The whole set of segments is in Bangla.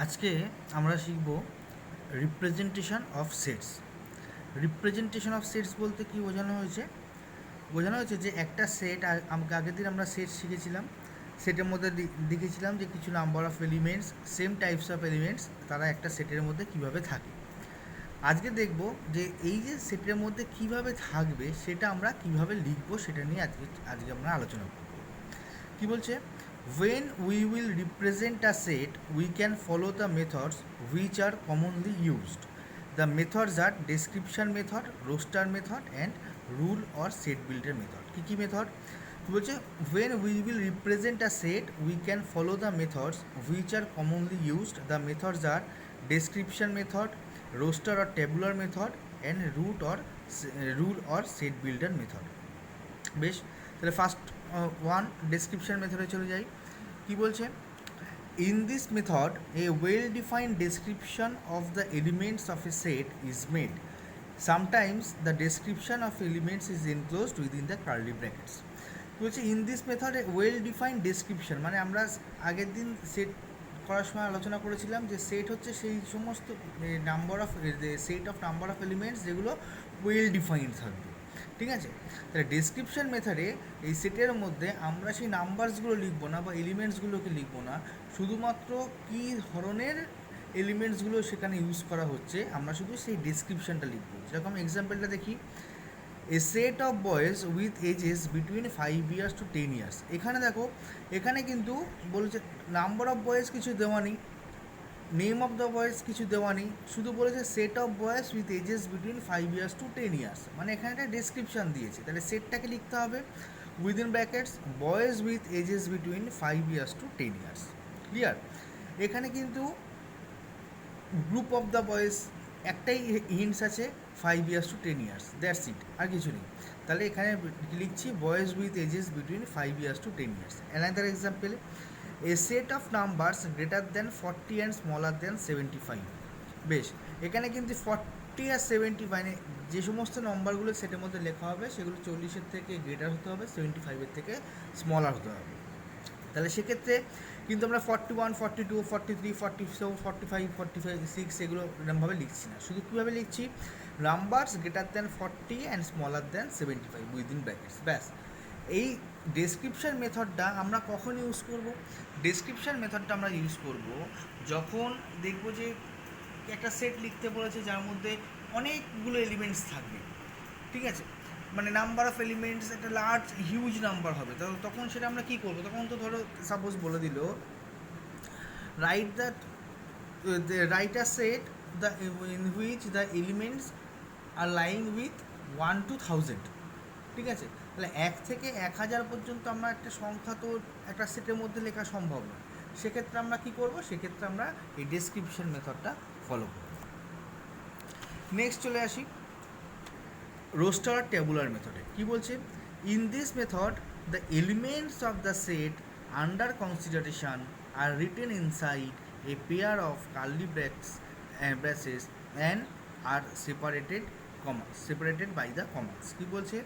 আজকে আমরা শিখব representation of sets. Representation of sets বলতে কী বোঝানো হয়েছে যে একটা সেট, আমাকে আগের দিন আমরা সেট শিখেছিলাম, সেটের মধ্যে দেখেছিলাম যে কিছু number of elements, same types of elements, তারা একটা সেটের মধ্যে কিভাবে থাকে। আজকে দেখব যে এই যে সেটের মধ্যে কিভাবে থাকবে সেটা আমরা কিভাবে লিখব, সেটা নিয়ে আজকে আমরা আলোচনা করব। কি বলছে, when we will represent a set we can follow the methods which are commonly used. The methods are description method, roster method and rule or set builder method. কি মেথড বলছে, when we will represent a set we can follow the methods which are commonly used. The methods are description method, roster or tabular method and rule or set builder method. বেশ, তাহলে ফার্স্ট ওয়ান ডেসক্রিপশন মেথডে চলে যাই। কি বলছে, in this method a well defined description of the elements of a set is made. Sometimes the description of elements is enclosed within the curly brackets. বলছে in this method a well defined description, মানে আমরা আগের দিন সেট করার সময় আলোচনা করেছিলাম যে সেট হচ্ছে সেই সমস্ত set of number of elements যেগুলো ওয়েল ডিফাইন্ড থাকবে। ঠিক আছে, তাহলে ডেসক্রিপশন মেথডে এই সেটের মধ্যে আমরা সেই নাম্বারসগুলো লিখবো না বা এলিমেন্টসগুলোকে লিখবো না, শুধুমাত্র কী ধরনের এলিমেন্টসগুলো সেখানে ইউজ করা হচ্ছে আমরা শুধু সেই ডেসক্রিপশনটা লিখবো। যেরকম এক্সাম্পলটা দেখি, a set of boys with ages between 5 years to 10 years। এখানে দেখো, এখানে কিন্তু বলছে নাম্বার অফ বয়েজ কিছু দেওয়া নেই, নেম অফ দ্য বয়েজ কিছু দেওয়া নেই, শুধু বলেছে set of boys with ages between 5 years to 10 years। মানে এখানে একটা ডেসক্রিপশান দিয়েছে, তাহলে সেটটাকে লিখতে হবে within brackets boys with ages between 5 years to 10 years। Clear? এখানে কিন্তু গ্রুপ অফ দ্য বয়েজ একটাই হিন্টস আছে, 5 years to 10 years, that's it, আর কিছু নেই। তাহলে এখানে লিখছি boys with ages between 5 years to 10 years। Another example, a set of numbers greater than 40 and smaller than 75। বেশ, এখানে কিন্তু 40 আর 70 মানে যে সমস্ত নম্বরগুলো সেটের মধ্যে লেখা হবে সেগুলো 40-এর থেকে গ্রেটার হতে হবে, 75-এর থেকে স্মলার হতে হবে। তাহলে সেক্ষেত্রে কিন্তু আমরা 41, 42, 43, 44, 45, 46 এগুলো এরকমভাবে লিখছি না, শুধু কীভাবে লিখছি, numbers greater than 40 and smaller than 75 within brackets. ব্যাস, এই ডেসক্রিপশন মেথডটা আমরা কখন ইউজ করব? ডেসক্রিপশন মেথডটা আমরা ইউজ করব যখন দেখব যে একটা সেট লিখতে বলেছে যার মধ্যে অনেকগুলো এলিমেন্টস থাকবে। ঠিক আছে, মানে নাম্বার অফ এলিমেন্টস একটা লার্জ হিউজ নাম্বার হবে, তখন সেটা আমরা কী করবো? তখন তো ধরো সাপোজ বলে দিল right a set the in which the elements are lying with 1 to 1000। ঠিক আছে, তাহলে 1 থেকে 1000 পর্যন্ত আমরা একটা সংখ্যা তো একটা সেটের মধ্যে লেখা সম্ভব না, সেক্ষেত্রে আমরা কী করবো? সেক্ষেত্রে আমরা এই ডেসক্রিপশন মেথডটা ফলো করব। নেক্সট চলে আসি রোস্টার টেবুলার মেথডে। কি বলছে, in this method the elements of the set under consideration are written inside a pair of curly braces and are separated by the commas। কি বলছে,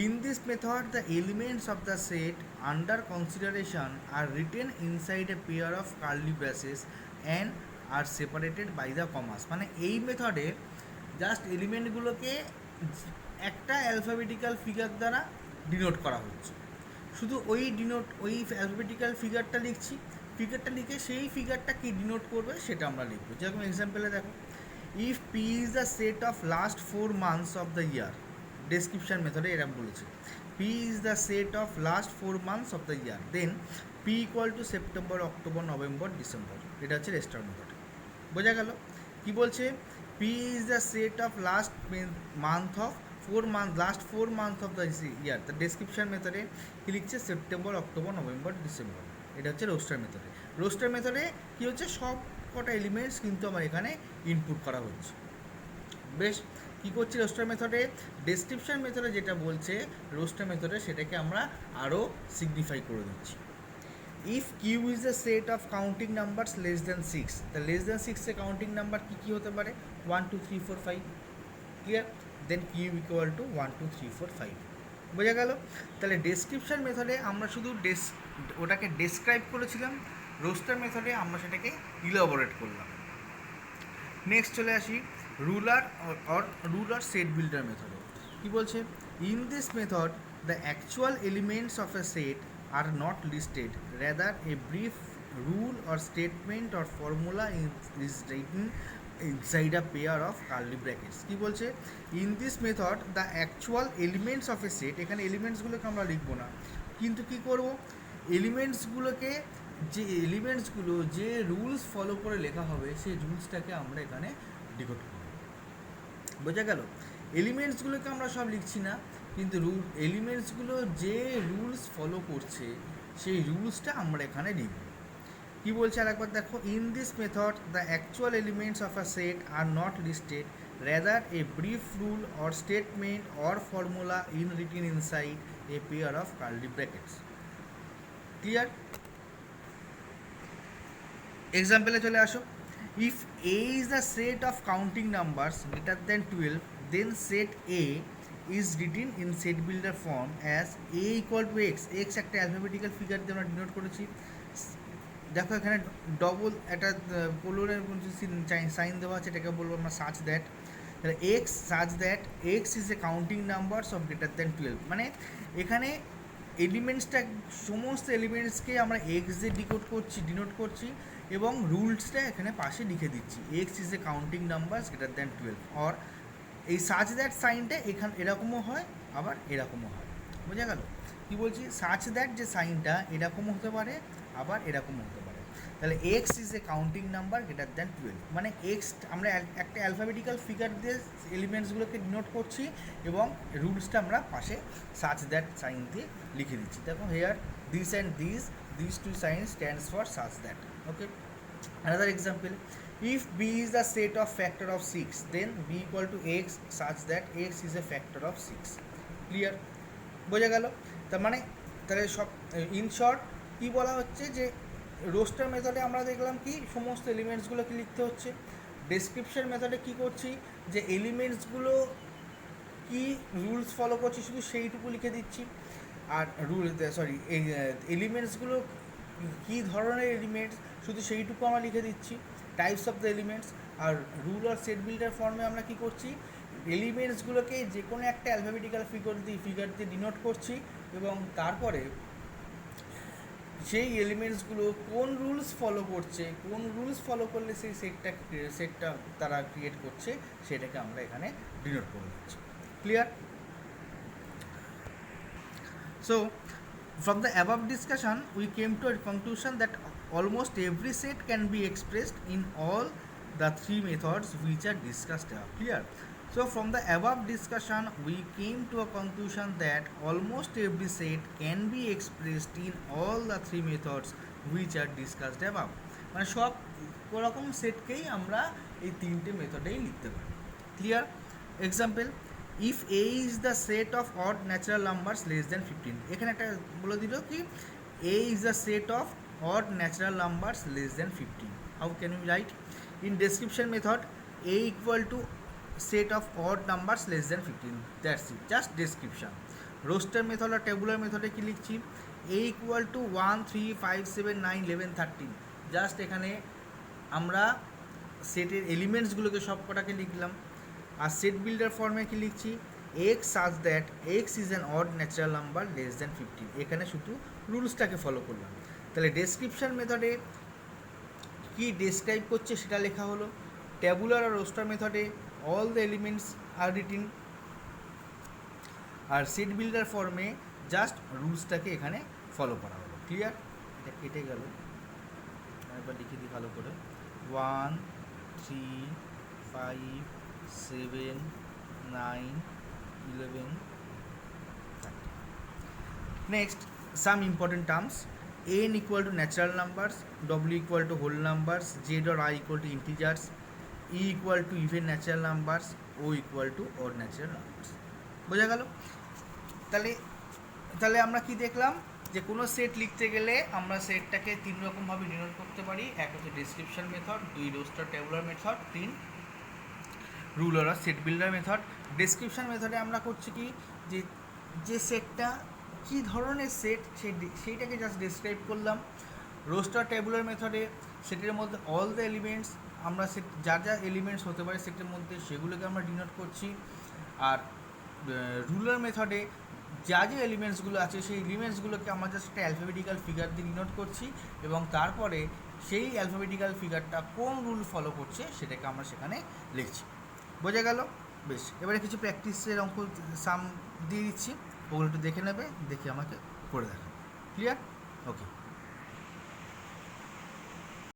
in this method the elements of the set under consideration are written inside a pair of curly braces and are separated by the commas. মানে এই মেথডে জাস্ট এলিমেন্টগুলোকে একটা অ্যালফাবেটিক্যাল ফিগার দ্বারা ডিনোট করা হচ্ছে, শুধু ওই অ্যালফাবেটিক্যাল ফিগারটা লিখছি, ফিগারটা লিখে সেই ফিগারটা কি ডিনোট করবে সেটা আমরা লিখবো। যেরকম এক্সাম্পলে দেখো, if P is the set of last 4 months of the year, description মেথডে এরকম বলেছে, P is the set of last 4 months of the year, then P equal to September, October, November, December. এটা হচ্ছে রেস্টার মেথড। বোঝা গেল? কি বলছে, P is the set of last month of 4 months, last 4 months of the year. The description মেথডে কী লিখছে, সেপ্টেম্বর, অক্টোবর, নভেম্বর, ডিসেম্বর। এটা হচ্ছে রোস্টার মেথডে। রোস্টার মেথডে কী হচ্ছে, সব কটা এলিমেন্টস কিন্তু আমার এখানে ইনপুট করা হচ্ছে। বেশ, কী করছি রোস্টার মেথডে, ডেসক্রিপশন মেথডে যেটা বলছে রোস্টার মেথডে সেটাকে আমরা আরও সিগনিফাই করে দিচ্ছি। If Q is a set of counting numbers less than 6, তা লেস দ্যান 6 কাউন্টিং নাম্বার কী কী হতে পারে, 1 2 3 4 5। Clear? Then Q equal to 1 2 3 4 5। বোঝা গেল? তাহলে ডেসক্রিপশন মেথডে আমরা শুধু ওটাকে ডেসক্রাইব করেছিলাম, রোস্টার মেথডে আমরা সেটাকে ইলাবোরেট করলাম। নেক্সট চলে আসি ruler or ruler set builder মেথডে। কি বলছে? In this method the actual elements of a set are not listed, rather a brief rule or statement or formula is written inside a pair of curly brackets. কী বলছে? In this method the actual elements of a set, এখানে এলিমেন্টসগুলোকে আমরা লিখবো না, কিন্তু কী করবো, এলিমেন্টসগুলোকে, যে এলিমেন্টসগুলো যে রুলস ফলো করে লেখা হবে সেই রুলসটাকে আমরা এখানে ডিকোড করব। বোঝা গেল? এলিমেন্টসগুলোকে আমরা সব লিখছি না, কিন্তু এলিমেন্টসগুলো যে রুলস ফলো করছে সেই রুলসটা আমরা এখানে লিখব। কি বলছে আরেকবার দেখো, in this method the actual elements of a set are not listed, rather a brief rule or statement or formula in written inside a pair of curly brackets. Clear? এক্সাম্পলে চলে আসো। If A is the set of counting numbers greater than 12, then set A is written in set builder form as A equal to x. X একটা অ্যালফাবেটিক্যাল ফিগার দিয়ে আমরা ডিনোট করেছি। দেখো এখানে ডবল একটা পোলোরের সাইন দেওয়া আছে, এটাকে বলবো আমরা সাচ দ্যাট। তাহলে x such that x is a counting numbers of greater than 12, মানে এখানে এলিমেন্টসটা, সমস্ত এলিমেন্টসকে আমরা এক্স দিয়ে ডিনোট করছি এবং রুলসটা এখানে পাশে লিখে দিচ্ছি, x is a counting numbers greater than 12। Or এই সাচ দ্যাট সাইনটা এখানে এরকমও হয়, আবার এরকমও হয়। বোঝা গেল? কি বলছি? সাচ দ্যাট যে সাইনটা এরকমও হতে পারে, আবার এরকমও হতে পারে। তাহলে x is a counting number greater than 12, মানে এক্স আমরা একটা অ্যালফাবেটিক্যাল ফিগার দিয়ে এলিমেন্টসগুলোকে ডিনোট করছি এবং রুলসটা আমরা পাশে সাচ দ্যাট সাইন দিয়ে লিখে দিচ্ছি। দেখো here this and this two sign stands for such that. Okay, another example, if b is the set of factor of 6, then b equal to x such that x is a factor of 6. Clear? বোঝা গেল? তার মানে তাহলে সব ইন শর্ট কী বলা হচ্ছে, যে রোস্টার মেথডে আমরা দেখলাম কি সমস্ত এলিমেন্টসগুলোকে লিখতে হচ্ছে। ডেসক্রিপশন মেথডে কী করছি, যে এলিমেন্টসগুলো কি রুলস ফলো করছি শুধু সেইটুকু লিখে দিচ্ছি। আর এই এলিমেন্টসগুলো কী ধরনের এলিমেন্টস শুধু সেইটুকু আমরা লিখে দিচ্ছি, টাইপস অফ দ্য এলিমেন্টস। আর রুল আর সেট বিল্ডার ফর্মে আমরা কী করছি, এলিমেন্টসগুলোকে যে কোনো একটা অ্যালফাবেটিক্যাল ফিগার দিয়ে ডিনোট করছি এবং তারপরে সেই এলিমেন্টসগুলো কোন রুলস ফলো করছে, কোন রুলস ফলো করলে সেই সেটটা তারা ক্রিয়েট করছে সেটাকে আমরা এখানে ডিনোট করে দিচ্ছি। Clear? So, from the above discussion, we came to a conclusion that almost every set can be expressed in all the three methods which are discussed here. Clear? So, from the above discussion, we came to a conclusion that almost every set can be expressed in all the three methods which are discussed above. মানে সব রকম সেটকেই আমরা এই তিনটে মেথডেই লিখতে পারি। Clear? Example, if A is the set of odd natural numbers less than 15, এখানে একটা বলে দিল কি A is the set of odd natural numbers less than 15, how can you write? In description method A equal to set of odd numbers less than 15, that's it, just description. Roster method আর টেবুলার মেথডে কি লিখছি, এ ইকুয়াল টু 1 3 5 7 9 11 13, জাস্ট এখানে আমরা সেটের এলিমেন্টসগুলোকে সব কটাকে লিখলাম। আর সেট বিল্ডার ফর্মে কি লিখছি, x such that x is an odd natural number less than 15, এখানে শুধু রুলসটাকে ফলো করলাম। তাহলে ডেসক্রিপশন মেথডে কি ডেসক্রাইব করছে সেটা লেখা হলো, ট্যাবুলার আর রোস্টার মেথডে all the elements are written, আর সেট বিল্ডার ফর্মে জাস্ট রুলসটাকে এখানে ফলো করা হলো। ক্লিয়ার? এটা কেটে গেল, একবার লিখে দিই ভালো করে, 1 3 5 7 9 11 30. Next, some important terms. n equal to natural numbers, w equal to whole numbers, z or I equal to integers, e equal to even natural numbers, o equal to odd natural numbers. বোঝা গেল? তাহলে আমরা কি দেখলাম, যে কোনো সেট লিখতে গেলে আমরা সেটটাকে তিন রকমভাবে ডিনোট করতে পারি। এক হচ্ছে description method, 2 roster tabular method, 3 ruler আর সেট বিল্ডার মেথড। ডেসক্রিপশন মেথডে আমরা করছি কি, যে সেটটা কী ধরনের সেট সেইটাকে জাস্ট ডেসক্রাইব করলাম। রোস্টার ট্যাবুলার মেথডে সেটের মধ্যে অল দ্য এলিমেন্টস আমরা যা যা এলিমেন্টস হতে পারে সেটের মধ্যে সেগুলোকে আমরা ডিনোট করছি। আর রুলার মেথডে যা যে এলিমেন্টসগুলো আছে সেই এলিমেন্টসগুলোকে আমরা জাস্ট একটা অ্যালফাবেটিক্যাল ফিগার দিয়ে ডিনোট করছি এবং তারপরে সেই অ্যালফাবেটিক্যাল ফিগারটা কোন রুল ফলো করছে সেটাকে আমরা সেখানে লিখছি। বোঝা গেল? বেশ, এবারে কিছু প্র্যাকটিসের অঙ্ক সাম দিয়ে দিচ্ছি, ওগুলো একটু দেখে নেবে, দেখে আমাকে করে দেখাবে। ক্লিয়ার? ওকে।